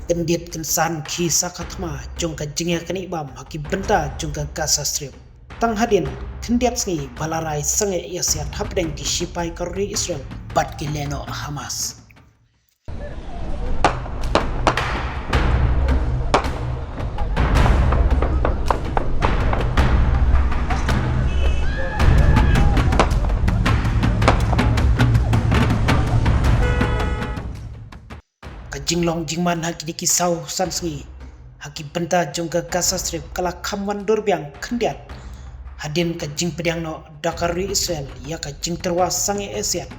Kendit kensan ki sakatma jongka jingya kani bam haki benta jongka Gaza Strip. Tang hadin kendiat sengi balarai sange yasiat hapdeng ki shipai karuri Israel bat ki leno Hamas. Jinglong jingman haki diki sau sansngi haki benta jongka Gaza Strip kala kamwan dorbiang kendiat hadin ka jing pediang no dakarui Israel ya ka jing terwas sange esiat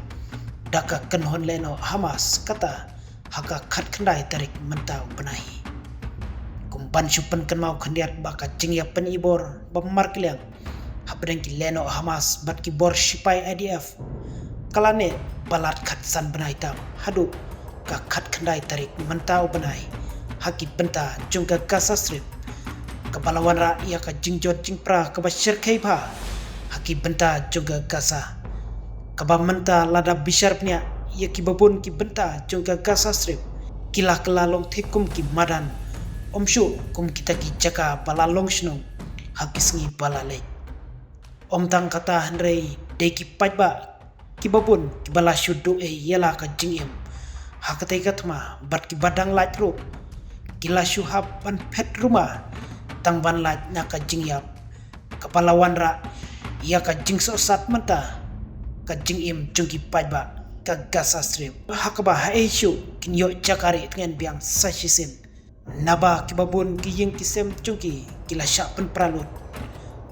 daka kenhon leno Hamas kata haka khat kendai tarik mentau benahi kumpan syupen kenmau kendiat baka jing ya penibor bamar kiliang habdeng ki leno Hamas bat ki bor shipai IDF kalane balat khat san benai tam hadu ka khat kendai tarik mentau benai haki benta jongka Gaza Strip kepalawan ra ia ka jingjot jingpra ka bashir kaipa haki benta jongka Gaza kaba menta lada bishar pnya ia ki babun ki benta jongka Gaza Strip kila kelalong thikum ki madan omshu kum kita ki jaka balalong snong haki sengi balale om tang kata handrei de ki pajba ki babun ki bala syudu yela ka jingim hakatai katma bat ki badang laj ru kila syuhab ban pet rumah tang ban laj naka jingyap kepalawan ra ia ka jing sosat menta ka jingim jungki pajba ka Gaza Strip hakaba haishu kinyo jakari dengan biang sashisin naba ki babun ki ying kisem jungki kila syak pen pralut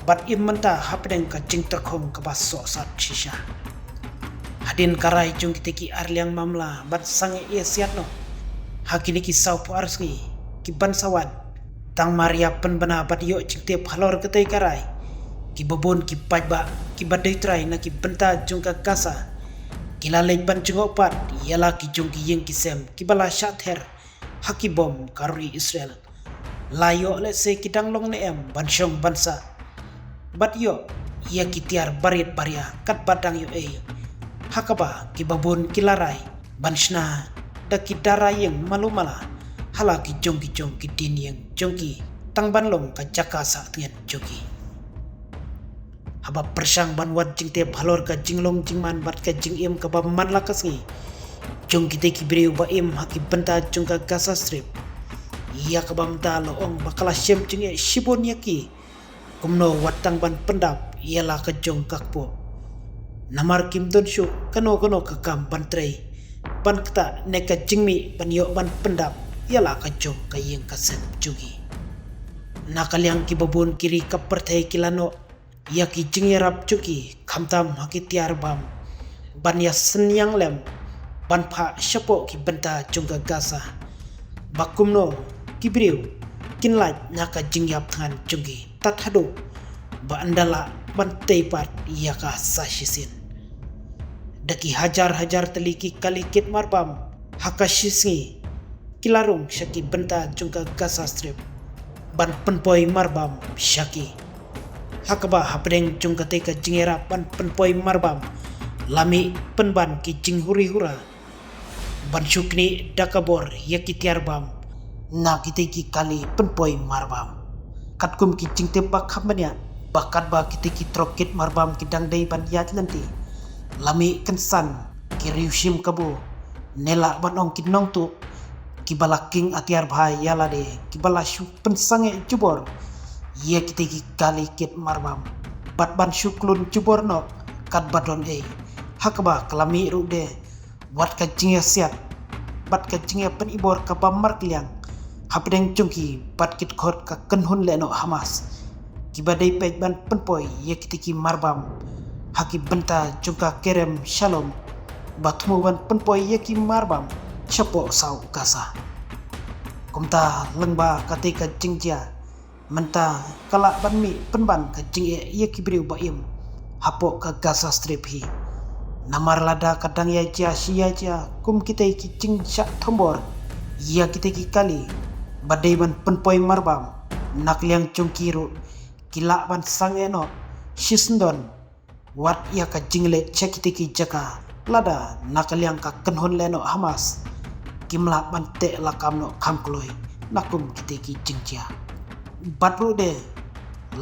bat im menta hapdeng ka jing terkhong ka bas sosat shisha hadin karai jung kiteki arliang mamla bat sange ia siat no hakini ki sau pu arski ki ban sawan tang maria penbena bat yo cikte phalor ketai karai ki babon ki pajba ki badai trai na ki benta jung ka Gaza ki lalai ban jungok pat yala ki jung ki yeng ki sem ki bala shather haki bom karuri Israel layo le se ki danglong ne em ban shong bansa bat yo ia ki tiar barit baria kat badang yo hakaba ki babon kilarai banshna da ki darayeng malumala hala ki jong ki din yang jongki tang banlong ka jaka sa tian jogi haba persang ban wat jingte bhalor ka jinglong jingman bat ka jingim ka ba man lakasngi jongki te ki breu ba im haki benta jongka Gaza Strip iya ka bamta loong bakala shem jinge shibon yaki kumno watang ban pendap ialah ka jong kakpo namar kim don shu kano ka kam bantrei ban kata neka jingmi ban yo ban pendap ialah ka jong ka yeng ka sem jugi nakaliang ki babun kiri ka perthai kilano ya ki jingerap jugi khamtam haki tiar bam ban ya senyang lem ban pha shapo ki benta jongka Gaza bakumno kibriu kinlaj naka jingyap than jugi tathadu ba andala ban teipat iya ka sashisin daki hajar teliki kalikit marbam hakashisngi kilarung syaki benta jongka Gaza Strip ban penpoi marbam syaki hakaba hapdeng jongka teka jingera ban penpoi marbam lami penban ki jinghuri hura ban syukni dakabor yaki tiarbam na kiteki kali penpoi marbam katkum ki jingte bakhamnya bakat ba kiteki trokit marbam kidang dei ban yat lenti lami kensan kiriushim kabu nela banong kinong tu kibalaking atiar bhai yala de kibala shu pensange jubor ye kiteki kali kit marbam bat ban syuklun jubor no kat badon hakaba kelami rude wat ka jingya siat bat ka jingya penibor ka bamar kliang hapdeng jungki bat kit khot ka kenhun leno Hamas kibadai pej ban penpoi ye kiteki marbam haki benta jungka kerem shalom batmu ban penpoi ye ki marbam chapo sau Gaza kumta lengba katika jingjia menta kala banmi penban ka jingye ye ki briu baim hapo ka Gaza Strip hi namar lada kadang ya sia kum kita ki jing syak thombor ya kita ki kali badai ban penpoi marbam nakliang chungkiru kila ban sangeno shisndon wat ya ka jingle chekitiki jaka lada nakaliang ka kenhon leno Hamas kimla bante lakam no kamkloi nakum kite ki jingja batru de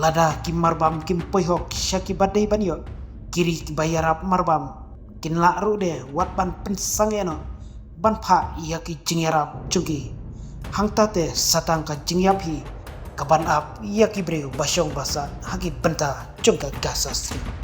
lada kim marbam kim poihok syaki badai banyo kiri ki bayarap marbam kin la ru de wat ban pensangeno ban pha yaki jingyarap chungi hangta te satang ka jingyap hi kaban ap yaki breu basyong basa hagi benta chungka Gaza Strip.